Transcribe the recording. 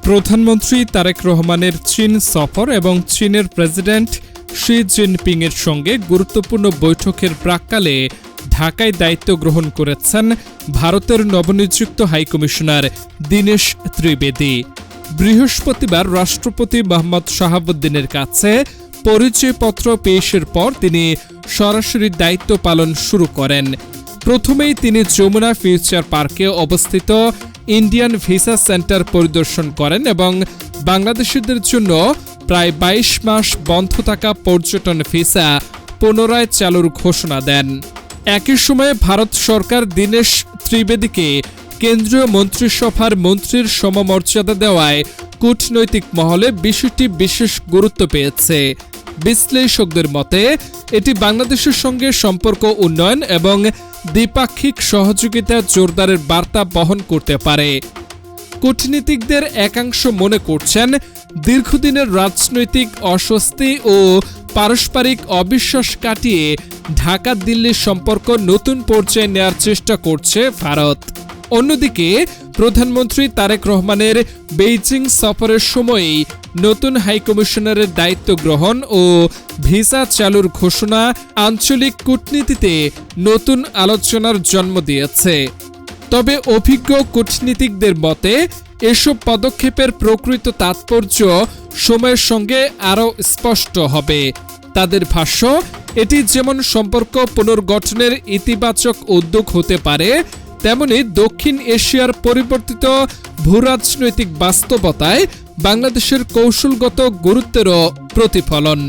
প্রধানমন্ত্রী তারেক রহমানের চীন সফর এবং চীনের প্রেসিডেন্ট শি জিনপিংয়ের সঙ্গে গুরুত্বপূর্ণ বৈঠকের প্রাক্কালে ঢাকায় দায়িত্ব গ্রহণ করেছেন ভারতের নবনিযুক্ত হাইকমিশনার দীনেশ ত্রিবেদী। বৃহস্পতিবার রাষ্ট্রপতি মোহাম্মদ শাহাবুদ্দিনের কাছে পরিচয়পত্র পেশের পর তিনি সরাসরি দায়িত্ব পালন শুরু করেন। প্রথমেই তিনি যমুনা ফিউচার পার্কে অবস্থিত ইন্ডিয়ান ভিসা সেন্টার পরিদর্শন করেন এবং বাংলাদেশিদের জন্য প্রায় ২২ মাস বন্ধ থাকা পর্যটন ভিসা পুনরায় চালুর ঘোষণা দেন। একই সময়ে ভারত সরকার দীনেশ ত্রিবেদীকে কেন্দ্রীয় মন্ত্রিসভার মন্ত্রীর সমমর্যাদা দেওয়ায় কূটনৈতিক মহলে বিষয়টি বিশেষ গুরুত্ব পেয়েছে। বিশ্লেষকদের মতে এটি বাংলাদেশের সঙ্গে সম্পর্ক উন্নয়ন এবং দ্বিপাক্ষিক সহযোগিতা জোরদারের বার্তা বহন করতে পারে। কূটনীতিকদের একাংশ মনে করছেন, দীর্ঘদিনের রাজনৈতিক অস্বস্তি ও পারস্পরিক অবিশ্বাস কাটিয়ে ঢাকা দিল্লির সম্পর্ক নতুন পর্যায়ে নেয়ার চেষ্টা করছে ভারত। অন্যদিকে প্রধানমন্ত্রী তারেক রহমানের বেইজিং সফরের সময়ই নতুন হাইকমিশনারের দায়িত্ব গ্রহণ ও ভিসা চালুর ঘোষণা আঞ্চলিক কূটনীতিতে নতুন আলোচনার জন্ম দিয়েছে। তবে অভিজ্ঞ কূটনীতিকদের মতে এসব পদক্ষেপের প্রকৃত তাৎপর্য সময়ের সঙ্গে আরও স্পষ্ট হবে। তাদের ভাষ্য, এটি যেমন সম্পর্ক পুনর্গঠনের ইতিবাচক উদ্যোগ হতে পারে, তেমনি দক্ষিণ এশিয়ার পরিবর্তিত ভূরাজনৈতিক বাস্তবতায় বাংলাদেশের কৌশলগত গুরুত্বেরও প্রতিফলন।